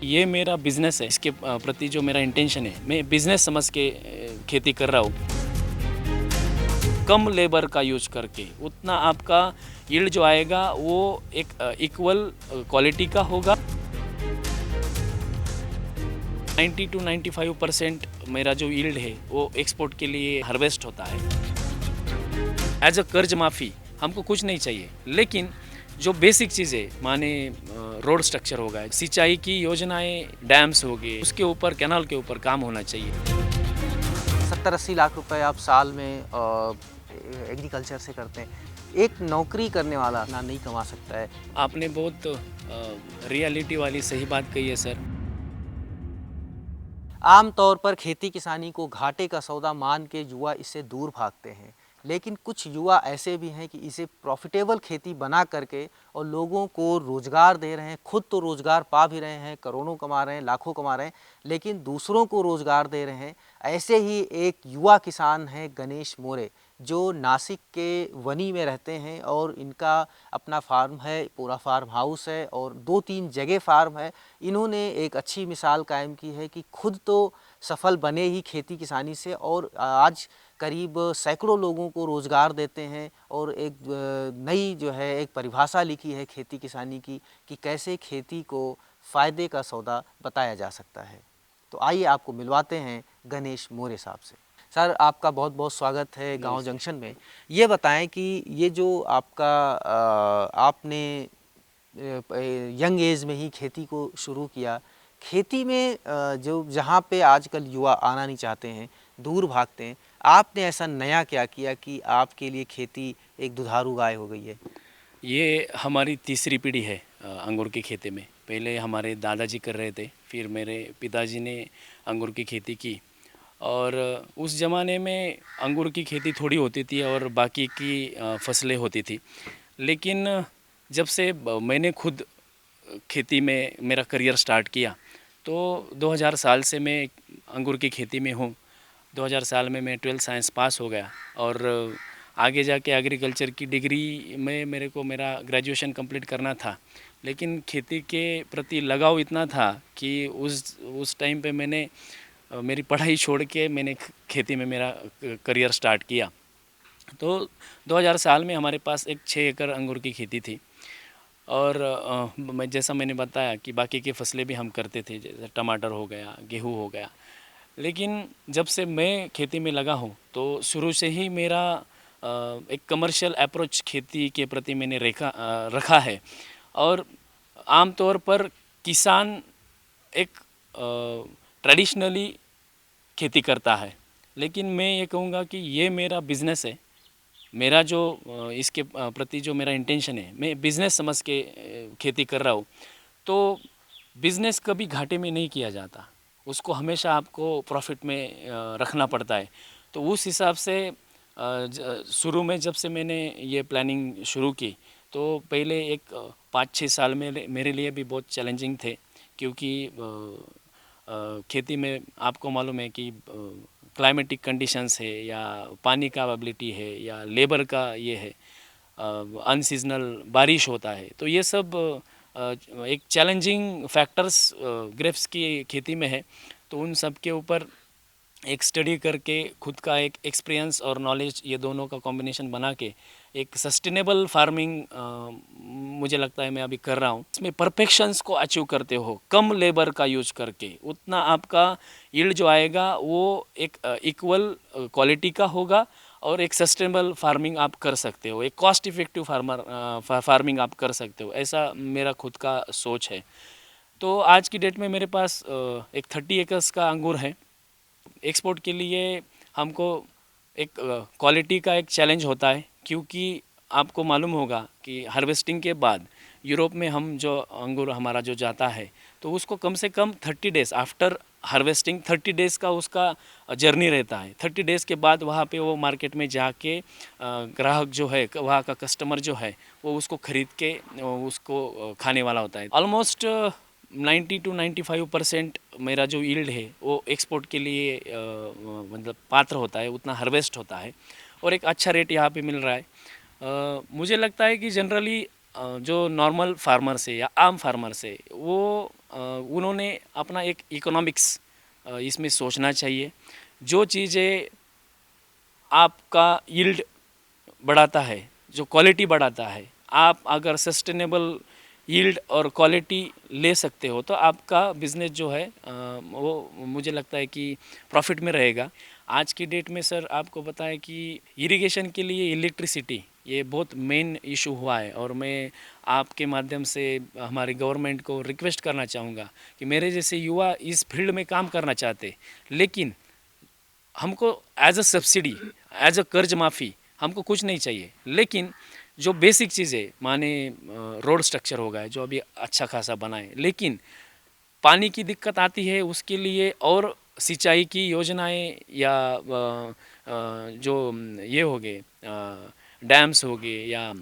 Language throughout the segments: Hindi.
ये मेरा बिज़नेस है, इसके प्रति जो मेरा इंटेंशन है, मैं बिज़नेस समझ के खेती कर रहा हूँ। कम लेबर का यूज़ करके उतना आपका यील्ड जो आएगा वो एक इक्वल क्वालिटी का होगा। 90 to 95% मेरा जो यील्ड है वो एक्सपोर्ट के लिए हार्वेस्ट होता है। एज अ कर्ज माफ़ी हमको कुछ नहीं चाहिए, लेकिन जो बेसिक चीज़ें माने रोड स्ट्रक्चर होगा, सिंचाई की योजनाएं, डैम्स हो गए, उसके ऊपर कैनाल के ऊपर काम होना चाहिए। 70-80 लाख रुपए आप साल में एग्रीकल्चर से करते हैं। एक नौकरी करने वाला ना नहीं कमा सकता है। आपने बहुत रियलिटी वाली सही बात कही है सर। आम तौर पर खेती किसानी को घाटे का सौदा मान के युवा इससे दूर भागते हैं, लेकिन कुछ युवा ऐसे भी हैं कि इसे प्रॉफिटेबल खेती बना करके और लोगों को रोज़गार दे रहे हैं, खुद तो रोज़गार पा भी रहे हैं, करोड़ों कमा रहे हैं, लाखों कमा रहे हैं, लेकिन दूसरों को रोज़गार दे रहे हैं। ऐसे ही एक युवा किसान हैं गणेश मोरे, जो नासिक के वनी में रहते हैं और इनका अपना फार्म है, पूरा फार्म हाउस है और 2-3 जगह फार्म है। इन्होंने एक अच्छी मिसाल कायम की है कि खुद तो सफल बने ही खेती किसानी से और आज करीब सैकड़ों लोगों को रोज़गार देते हैं और एक नई जो है एक परिभाषा लिखी है खेती किसानी की कि कैसे खेती को फ़ायदे का सौदा बताया जा सकता है। तो आइए आपको मिलवाते हैं गणेश मोरे साहब से। सर, आपका बहुत बहुत स्वागत है गांव जंक्शन में। ये बताएं कि ये जो आपका आपने यंग एज में ही खेती को शुरू किया, खेती में जो जहाँ पे आजकल युवा आना नहीं चाहते हैं, दूर भागते हैं, आपने ऐसा नया क्या किया कि आपके लिए खेती एक दुधारू गाय हो गई है? ये हमारी तीसरी पीढ़ी है अंगूर की खेती में। पहले हमारे दादाजी कर रहे थे, फिर मेरे पिताजी ने अंगूर की खेती की। और उस ज़माने में अंगूर की खेती थोड़ी होती थी और बाकी की फसलें होती थी। लेकिन जब से मैंने खुद खेती में मेरा करियर स्टार्ट किया, तो 2000 साल से मैं अंगूर की खेती में हूँ। 2000 साल में मैं 12th साइंस पास हो गया और आगे जाके एग्रीकल्चर की डिग्री में मेरे को मेरा ग्रेजुएशन कंप्लीट करना था। लेकिन खेती के प्रति लगाव इतना था कि उस टाइम पे मैंने मेरी पढ़ाई छोड़ के मैंने खेती में मेरा करियर स्टार्ट किया। तो 2000 साल में हमारे पास एक 6 एकड़ अंगूर की खेती थी। और मैं जैसा मैंने बताया कि बाकी की फसलें भी हम करते थे, जैसे टमाटर हो गया, गेहूँ हो गया। लेकिन जब से मैं खेती में लगा हूँ तो शुरू से ही मेरा एक कमर्शियल अप्रोच खेती के प्रति मैंने रखा है। और आम तौर पर किसान एक ट्रेडिशनली खेती करता है, लेकिन मैं ये कहूँगा कि ये मेरा बिज़नेस है। मेरा जो इसके प्रति जो मेरा इंटेंशन है, मैं बिज़नेस समझ के खेती कर रहा हूँ। तो बिज़नेस कभी घाटे में नहीं किया जाता, उसको हमेशा आपको प्रॉफिट में रखना पड़ता है। तो उस हिसाब से शुरू में जब से मैंने ये प्लानिंग शुरू की, तो पहले एक 5-6 साल में मेरे लिए भी बहुत चैलेंजिंग थे, क्योंकि खेती में आपको मालूम है कि क्लाइमेटिक कंडीशंस है या पानी का अवेलेबिलिटी है या लेबर का ये है, अनसीजनल बारिश होता है। तो ये सब एक चैलेंजिंग फैक्टर्स ग्रेप्स की खेती में है। तो उन सब के ऊपर एक स्टडी करके खुद का एक एक्सपीरियंस और नॉलेज, ये दोनों का कॉम्बिनेशन बना के एक सस्टेनेबल फार्मिंग मुझे लगता है मैं अभी कर रहा हूँ। इसमें परफेक्शंस को अचीव करते हो, कम लेबर का यूज करके उतना आपका यील्ड जो आएगा वो एक इक्वल क्वालिटी का होगा और एक सस्टेनेबल फार्मिंग आप कर सकते हो, एक कॉस्ट इफ़ेक्टिव फार्मिंग आप कर सकते हो। ऐसा मेरा खुद का सोच है। तो आज की डेट में मेरे पास एक 30 एकर्स का अंगूर है। एक्सपोर्ट के लिए हमको एक क्वालिटी का एक चैलेंज होता है, क्योंकि आपको मालूम होगा कि हार्वेस्टिंग के बाद यूरोप में हम जो अंगूर हमारा जो जाता है, तो उसको कम से कम 30 डेज़ आफ्टर हार्वेस्टिंग 30 डेज़ का उसका जर्नी रहता है। 30 डेज़ के बाद वहाँ पे वो मार्केट में जाके ग्राहक जो है, वहाँ का कस्टमर जो है, वो उसको ख़रीद के उसको खाने वाला होता है। ऑलमोस्ट 90 to 95% मेरा जो यील्ड है वो एक्सपोर्ट के लिए मतलब पात्र होता है, उतना हार्वेस्ट होता है और एक अच्छा रेट यहाँ पे मिल रहा है। मुझे लगता है कि जनरली जो नॉर्मल फार्मर्स है या आम फार्मर्स है वो उन्होंने अपना एक इकोनॉमिक्स इसमें सोचना चाहिए। जो चीज़ें आपका यील्ड बढ़ाता है, जो क्वालिटी बढ़ाता है, आप अगर सस्टेनेबल यील्ड और क्वालिटी ले सकते हो तो आपका बिज़नेस जो है वो मुझे लगता है कि प्रॉफिट में रहेगा। आज की डेट में सर आपको पता है कि इरिगेशन के लिए इलेक्ट्रिसिटी ये बहुत मेन इशू हुआ है, और मैं आपके माध्यम से हमारी गवर्नमेंट को रिक्वेस्ट करना चाहूँगा कि मेरे जैसे युवा इस फील्ड में काम करना चाहते, लेकिन हमको as a subsidy, as a कर्ज माफ़ी हमको कुछ नहीं चाहिए, लेकिन जो बेसिक चीज़ें माने रोड स्ट्रक्चर हो गया जो अभी अच्छा खासा बना है, लेकिन पानी की दिक्कत आती है उसके लिए, और सिंचाई की योजनाएं या जो ये हो गए डैम्स हो गए, या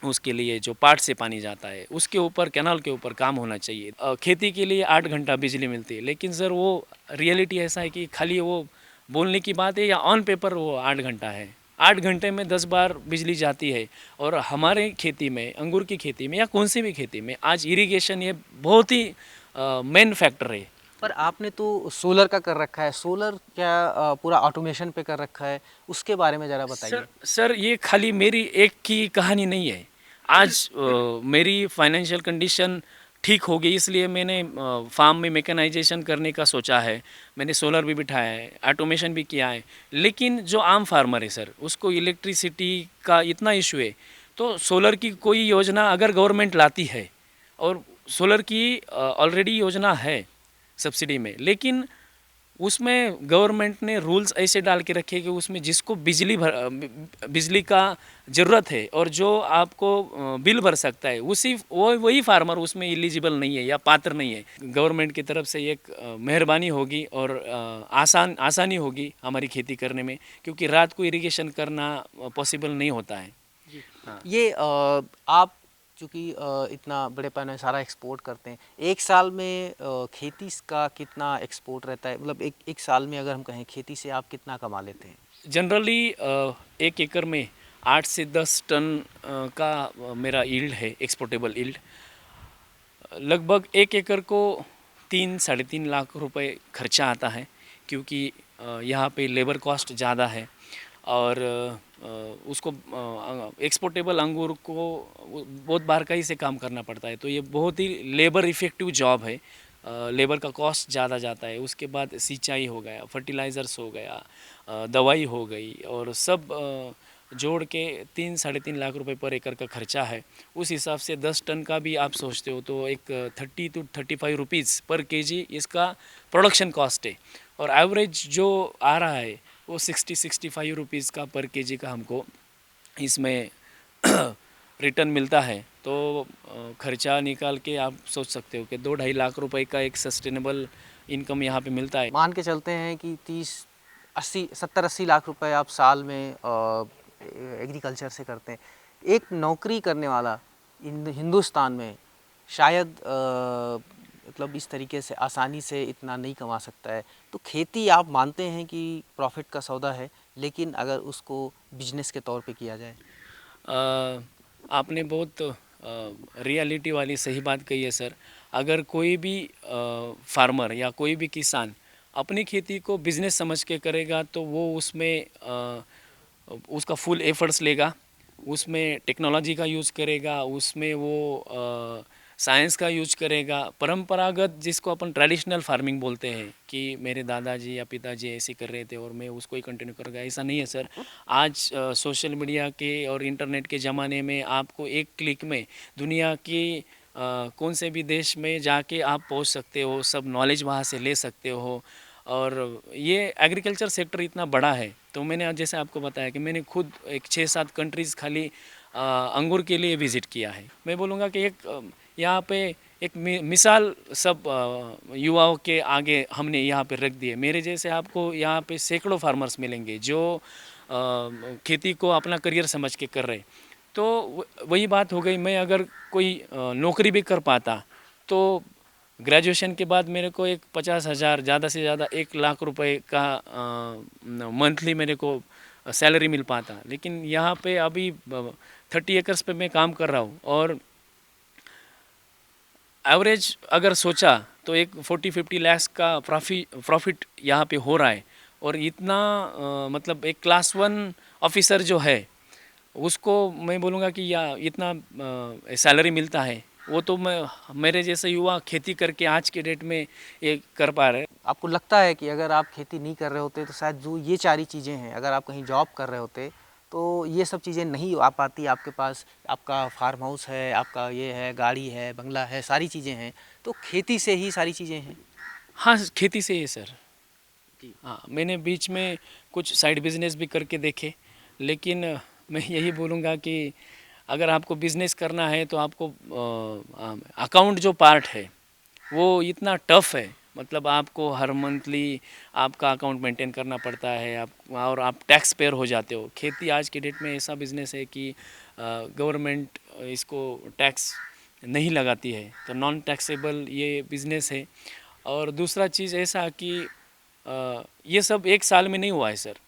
उसके लिए जो पार्ट से पानी जाता है उसके ऊपर, कैनाल के ऊपर काम होना चाहिए। खेती के लिए 8 घंटा बिजली मिलती है, लेकिन सर वो रियलिटी ऐसा है कि खाली वो बोलने की बात है या ऑन पेपर वो 8 घंटा है। 8 घंटे में 10 बार बिजली जाती है, और हमारे खेती में, अंगूर की खेती में या कौन सी भी खेती में आज इरिगेशन ये बहुत ही मेन फैक्टर है। पर आपने तो सोलर का कर रखा है, सोलर क्या पूरा ऑटोमेशन पे कर रखा है, उसके बारे में ज़रा बताइए। सर ये खाली मेरी एक की कहानी नहीं है। आज मेरी फाइनेंशियल कंडीशन ठीक हो गई, इसलिए मैंने फार्म में मैकेनाइजेशन करने का सोचा है। मैंने सोलर भी बिठाया है, ऑटोमेशन भी किया है, लेकिन जो आम फार्मर है सर उसको इलेक्ट्रिसिटी का इतना इशू है। तो सोलर की कोई योजना अगर गवर्नमेंट लाती है, और सोलर की ऑलरेडी योजना है सब्सिडी में, लेकिन उसमें गवर्नमेंट ने रूल्स ऐसे डाल के रखे कि उसमें जिसको बिजली का ज़रूरत है और जो आपको बिल भर सकता है उसी वही फार्मर उसमें एलिजिबल नहीं है या पात्र नहीं है। गवर्नमेंट की तरफ से एक मेहरबानी होगी और आसानी होगी हमारी खेती करने में, क्योंकि रात को इरिगेशन करना पॉसिबल नहीं होता है। हाँ। ये आप चूँकि इतना बड़े पैमाने सारा एक्सपोर्ट करते हैं, एक साल में खेती का कितना एक्सपोर्ट रहता है, मतलब एक साल में अगर हम कहें खेती से आप कितना कमा लेते हैं? जनरली 1 एकड़ में 8 से 10 टन का मेरा यील्ड है, एक्सपोर्टेबल यील्ड। लगभग 1 एकड़ को 3-3.5 लाख रुपए खर्चा आता है, क्योंकि यहाँ पे लेबर कॉस्ट ज़्यादा है, और उसको एक्सपोर्टेबल अंगूर को बहुत बारकाई से काम करना पड़ता है, तो ये बहुत ही लेबर इफ़ेक्टिव जॉब है। लेबर का कॉस्ट ज़्यादा जाता है, उसके बाद सिंचाई हो गया, फर्टिलाइज़र्स हो गया, दवाई हो गई, और सब जोड़ के 3-3.5 लाख रुपए पर एकड़ का खर्चा है। उस हिसाब से 10 टन का भी आप सोचते हो तो एक 30 to 35 रुपीज़ पर केजी इसका प्रोडक्शन कॉस्ट है, और एवरेज जो आ रहा है वो 60-65 रुपीज़ का पर केजी का हमको इसमें रिटर्न मिलता है। तो खर्चा निकाल के आप सोच सकते हो कि 2-2.5 लाख रुपए का एक सस्टेनेबल इनकम यहाँ पे मिलता है। मान के चलते हैं कि 70-80 लाख रुपए आप साल में एग्रीकल्चर से करते हैं। एक नौकरी करने वाला हिंदुस्तान में शायद मतलब इस तरीके से आसानी से इतना नहीं कमा सकता है। तो खेती आप मानते हैं कि प्रॉफिट का सौदा है, लेकिन अगर उसको बिजनेस के तौर पे किया जाए? आपने बहुत रियलिटी वाली सही बात कही है सर। अगर कोई भी फार्मर या कोई भी किसान अपनी खेती को बिज़नेस समझ के करेगा तो वो उसमें उसका फुल एफर्ट्स लेगा, उसमें टेक्नोलॉजी का यूज़ करेगा, उसमें वो साइंस का यूज करेगा। परंपरागत जिसको अपन ट्रेडिशनल फार्मिंग बोलते हैं कि मेरे दादाजी या पिताजी ऐसे कर रहे थे और मैं उसको ही कंटिन्यू कर गया, ऐसा नहीं है सर। आज सोशल मीडिया के और इंटरनेट के ज़माने में आपको एक क्लिक में दुनिया की कौन से भी देश में जाके आप पहुंच सकते हो, सब नॉलेज वहाँ से ले सकते हो। और ये एग्रीकल्चर सेक्टर इतना बड़ा है, तो मैंने जैसे आपको बताया कि मैंने खुद एक 6-7 कंट्रीज़ खाली अंगूर के लिए विज़िट किया है। मैं बोलूँगा कि एक यहाँ पे एक मिसाल सब युवाओं के आगे हमने यहाँ पे रख दी है। मेरे जैसे आपको यहाँ पे सैकड़ों फार्मर्स मिलेंगे जो खेती को अपना करियर समझ के कर रहे। तो वही बात हो गई, मैं अगर कोई नौकरी भी कर पाता तो ग्रेजुएशन के बाद मेरे को एक 50,000 ज़्यादा से ज़्यादा 1 लाख रुपए का मंथली मेरे को सैलरी मिल पाता। लेकिन यहाँ पे अभी 30 एकर्स पे मैं काम कर रहा हूँ और एवरेज अगर सोचा तो एक 40-50 लाख का प्रॉफिट यहाँ पे हो रहा है। और इतना मतलब एक क्लास 1 ऑफिसर जो है उसको मैं बोलूँगा कि या इतना सैलरी मिलता है, वो तो मैं मेरे जैसे युवा खेती करके आज के डेट में ये कर पा रहे हैं। आपको लगता है कि अगर आप खेती नहीं कर रहे होते तो शायद जो ये सारी चीज़ें हैं, अगर आप कहीं जॉब कर रहे होते तो ये सब चीज़ें नहीं आ पाती आपके पास? आपका फार्म हाउस है, आपका ये है, गाड़ी है, बंगला है, सारी चीज़ें हैं, तो खेती से ही सारी चीज़ें हैं। हाँ, खेती से ही सर। जी। हाँ, मैंने बीच में कुछ साइड बिजनेस भी करके देखे, लेकिन मैं यही बोलूँगा कि अगर आपको बिजनेस करना है तो आपको अकाउंट जो पार्ट है वो इतना टफ है। मतलब आपको हर मंथली आपका अकाउंट मेंटेन करना पड़ता है, आप और आप टैक्स पेयर हो जाते हो। खेती आज के डेट में ऐसा बिजनेस है कि गवर्नमेंट इसको टैक्स नहीं लगाती है, तो नॉन टैक्सेबल ये बिज़नेस है। और दूसरा चीज़ ऐसा कि ये सब एक साल में नहीं हुआ है सर,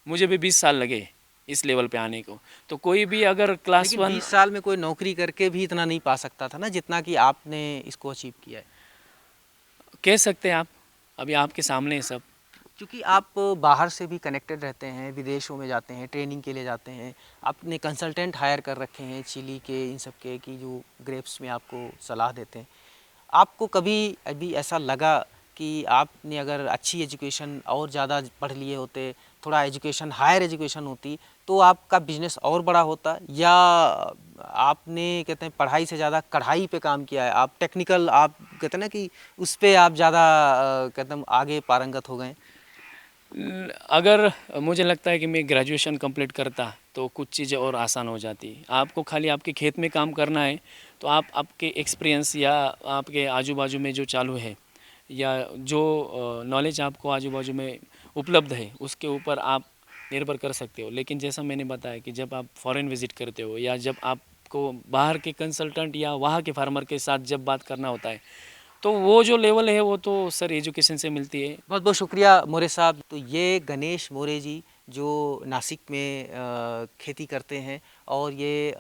मुझे भी 20 साल लगे इस लेवल पे आने को। तो कोई भी अगर क्लास लेकिन 1 20 साल में कोई नौकरी करके भी इतना नहीं पा सकता था ना, जितना कि आपने इसको अचीव किया है। कह सकते हैं आप, अभी आपके सामने है सब। क्योंकि आप बाहर से भी कनेक्टेड रहते हैं, विदेशों में जाते हैं, ट्रेनिंग के लिए जाते हैं, आपने कंसल्टेंट हायर कर रखे हैं चिली के, इन सब के, कि जो ग्रेप्स में आपको सलाह देते हैं। आपको कभी अभी ऐसा लगा कि आपने अगर अच्छी एजुकेशन और ज़्यादा पढ़ लिए होते, थोड़ा एजुकेशन हायर एजुकेशन होती, तो आपका बिजनेस और बड़ा होता, या आपने कहते हैं पढ़ाई से ज़्यादा कढ़ाई पे काम किया है, आप टेक्निकल, आप कहते हैं ना कि उस पे आप ज़्यादा कहते हैं आगे पारंगत हो गए? अगर मुझे लगता है कि मैं ग्रेजुएशन कंप्लीट करता तो कुछ चीज़ें और आसान हो जाती। आपको खाली आपके खेत में काम करना है, तो आप आपके एक्सपीरियंस या आपके आजू बाजू में जो चालू है या जो नॉलेज आपको आजू बाजू में उपलब्ध है उसके ऊपर आप निर्भर कर सकते हो। लेकिन जैसा मैंने बताया कि जब आप फॉरेन विज़िट करते हो या जब आपको बाहर के कंसल्टेंट या वहाँ के फार्मर के साथ जब बात करना होता है, तो वो जो लेवल है वो तो सर एजुकेशन से मिलती है। बहुत बहुत शुक्रिया मोरे साहब। तो ये गणेश मोरे जी जो नासिक में खेती करते हैं, और ये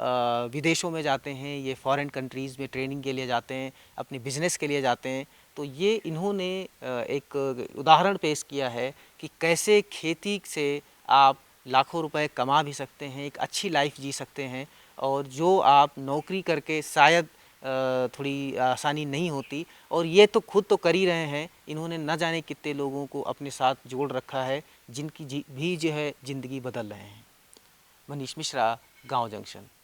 विदेशों में जाते हैं, ये फॉरेन कंट्रीज़ में ट्रेनिंग के लिए जाते हैं, अपने बिजनेस के लिए जाते हैं। तो ये इन्होंने एक उदाहरण पेश किया है कि कैसे खेती से आप लाखों रुपए कमा भी सकते हैं, एक अच्छी लाइफ जी सकते हैं, और जो आप नौकरी करके शायद थोड़ी आसानी नहीं होती, और ये तो खुद तो कर ही रहे हैं, इन्होंने न जाने कितने लोगों को अपने साथ जोड़ रखा है, जिनकी भी जो है ज़िंदगी बदल रहे हैं। मनीष मिश्रा, गांव जंक्शन।